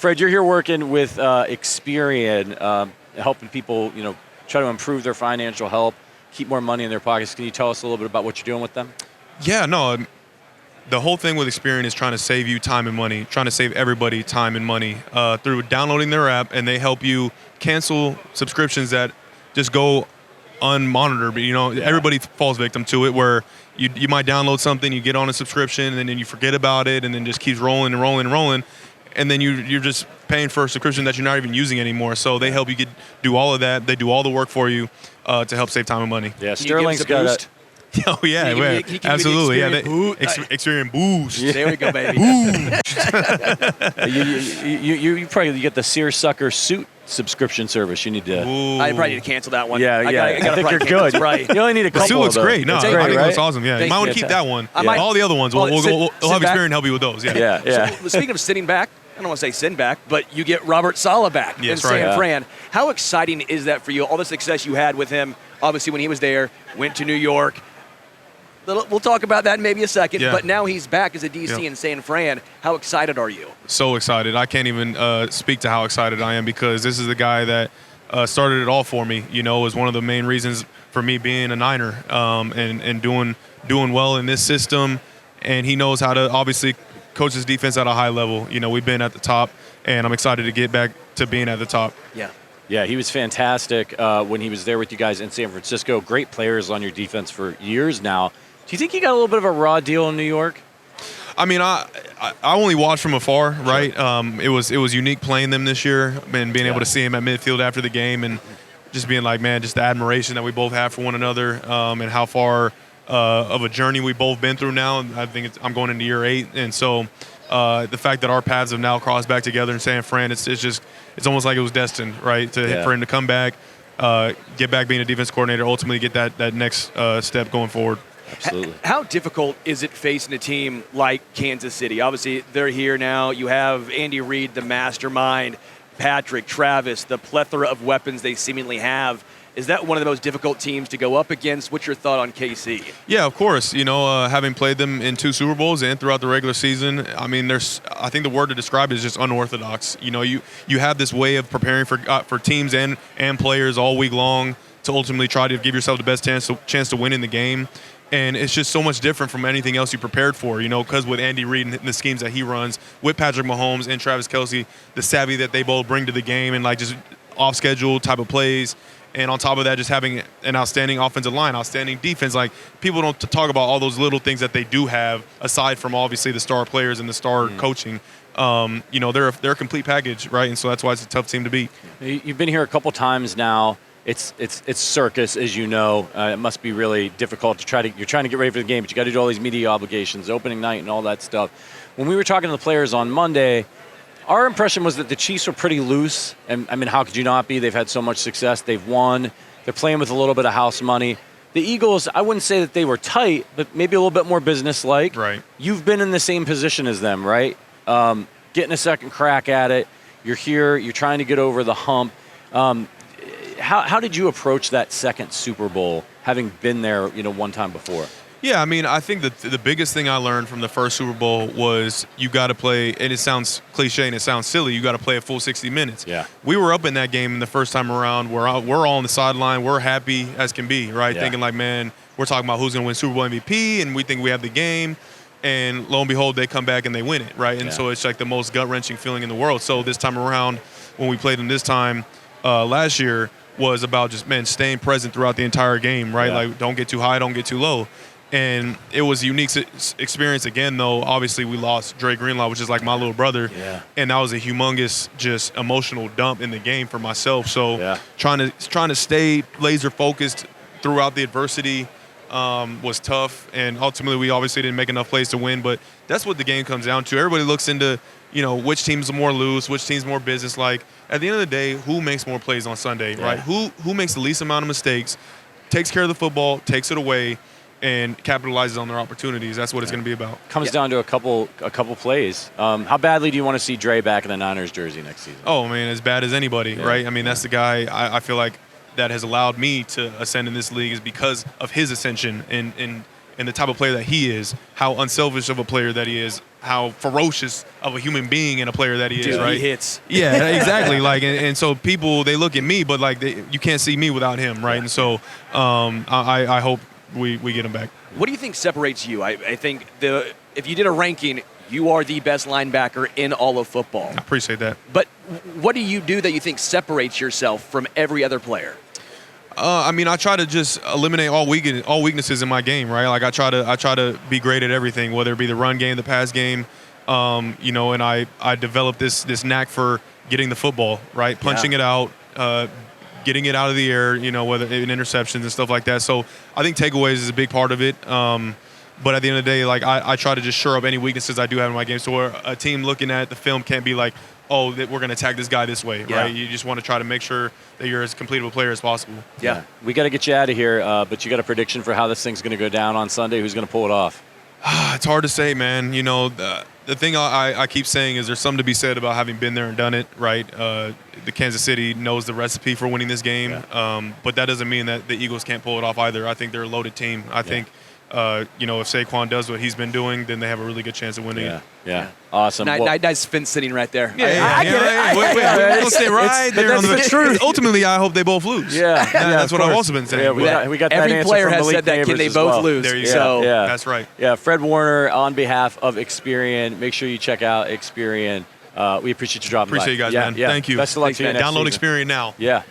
Fred, you're here working with Experian, helping people, try to improve their financial health, keep more money in their pockets. Can you tell us a little bit about what you're doing with them? Yeah, no. The whole thing with Experian is trying to save you time and money, trying to save everybody time and money through downloading their app, and they help you cancel subscriptions that just go unmonitored. Everybody falls victim to it, where you might download something, you get on a subscription, and then you forget about it, and then just keeps rolling and rolling and rolling, and then you're just paying for a subscription that you're not even using anymore. So they help you do all of that. They do all the work for you to help save time and money. Yeah, Sterling's got a Oh yeah, absolutely. Yeah, Experian boost. Yeah. There we go, baby. you probably get the Seersucker suit subscription service. You need to. I probably need to cancel that one. Yeah, I think you're good. Right. You only need a couple. The suit looks great. No, I think it looks awesome. Yeah, you might want to keep that one. All the other ones, we'll have Experian help you with those. Yeah. So, speaking of sitting back, I don't want to say sitting back, but you get Robert Saleh back in San Fran. How exciting is that for you? All the success you had with him, obviously when he was there, went to New York. We'll talk about that in maybe a second, but now he's back as a DC in San Fran. How excited are you? So excited. I can't even speak to how excited I am, because this is the guy that started it all for me. Was one of the main reasons for me being a Niner and doing well in this system. And he knows how to obviously coach his defense at a high level. We've been at the top, and I'm excited to get back to being at the top. Yeah, he was fantastic when he was there with you guys in San Francisco. Great players on your defense for years now. Do you think he got a little bit of a raw deal in New York? I mean, I only watched from afar, right? It was unique playing them this year and being able to see him at midfield after the game, and just being like, man, just the admiration that we both have for one another, and how far of a journey we've both been through now. I think I'm going into year 8, and so the fact that our paths have now crossed back together in San Fran, it's almost like it was destined, right? For him to come back, get back being a defense coordinator, ultimately get that next step going forward. Absolutely. How difficult is it facing a team like Kansas City? Obviously, they're here now. You have Andy Reid, the mastermind, Patrick, Travis, the plethora of weapons they seemingly have. Is that one of the most difficult teams to go up against? What's your thought on KC? Yeah, of course. Having played them in 2 Super Bowls and throughout the regular season, I mean, I think the word to describe it is just unorthodox. You have this way of preparing for teams and players all week long to ultimately try to give yourself the best chance to win in the game. And it's just so much different from anything else you prepared for, because with Andy Reid and the schemes that he runs, with Patrick Mahomes and Travis Kelce, the savvy that they both bring to the game, and just off-schedule type of plays. And on top of that, just having an outstanding offensive line, outstanding defense. People don't talk about all those little things that they do have, aside from obviously the star players and the star coaching. They're a complete package, right? And so that's why it's a tough team to beat. You've been here a couple times now. It's circus, as you know. It must be really difficult you're trying to get ready for the game, but you got to do all these media obligations, opening night and all that stuff. When we were talking to the players on Monday, our impression was that the Chiefs were pretty loose. And I mean, how could you not be? They've had so much success. They've won. They're playing with a little bit of house money. The Eagles, I wouldn't say that they were tight, but maybe a little bit more business-like. Right. You've been in the same position as them, right? Getting a second crack at it. You're here. You're trying to get over the hump. How did you approach that second Super Bowl, having been there, one time before? Yeah, I mean, I think that the biggest thing I learned from the first Super Bowl was you got to play, and it sounds cliche and it sounds silly, you got to play a full 60 minutes. Yeah. We were up in that game the first time around. We're all on the sideline. We're happy as can be, right? Yeah. Thinking man, we're talking about who's going to win Super Bowl MVP, and we think we have the game. And lo and behold, they come back and they win it, right? And so it's the most gut-wrenching feeling in the world. So this time around, when we played them this time last year, was about just, staying present throughout the entire game, right? Yeah. Don't get too high, don't get too low. And it was a unique experience again, though. Obviously, we lost Dre Greenlaw, which is my little brother. Yeah. And that was a humongous, just emotional dump in the game for myself. So trying to stay laser focused throughout the adversity was tough. And ultimately, we obviously didn't make enough plays to win. But that's what the game comes down to. Everybody looks into, which team's more loose, which team's more business-like. At the end of the day, who makes more plays on Sunday, right? Who makes the least amount of mistakes, takes care of the football, takes it away, and capitalizes on their opportunities. That's what it's going to be about. Comes down to a couple plays. How badly do you want to see Dre back in the Niners jersey next season? Oh, man, as bad as anybody, right? I mean, that's the guy I feel like that has allowed me to ascend in this league is because of his ascension and the type of player that he is, how unselfish of a player that he is, how ferocious of a human being and a player that he is, right? He hits. Yeah, exactly. Like, and so people, they look at me, but like you can't see me without him, right? And so I hope we get him back. What do you think separates you? I think if you did a ranking, you are the best linebacker in all of football. I appreciate that. But what do you do that you think separates yourself from every other player? I mean, I try to just eliminate all weaknesses in my game, right? Like I try to be great at everything, whether it be the run game, the pass game, you know. And I developed this knack for getting the football, right, punching it out, getting it out of the air, you know, whether in interceptions and stuff like that. So I think takeaways is a big part of it. But at the end of the day, like I try to just shore up any weaknesses I do have in my game, so where a team looking at the film can't be like, oh, we're going to attack this guy this way, right? You just want to try to make sure that you're as complete of a player as possible. Yeah. We got to get you out of here, but you got a prediction for how this thing's going to go down on Sunday? Who's going to pull it off? It's hard to say, man. You know, the thing I keep saying is there's something to be said about having been there and done it, right? The Kansas City knows the recipe for winning this game, but that doesn't mean that the Eagles can't pull it off either. I think they're a loaded team. I think, you know, if Saquon does what he's been doing, then they have a really good chance of winning. Yeah. Awesome. Nice Finn sitting right there. I get it. We're going to stay right there on the truth. Ultimately, I hope they both lose. Yeah. That's what I've also been saying. We got that every answer player from has Malik said that. Neighbors Can they as both well. lose? There you go. Yeah. That's right. Yeah. Fred Warner, on behalf of Experian, make sure you check out Experian. We appreciate you dropping by. Appreciate you guys, man. Thank you. Best of luck to you next Download season. Experian now. Yeah.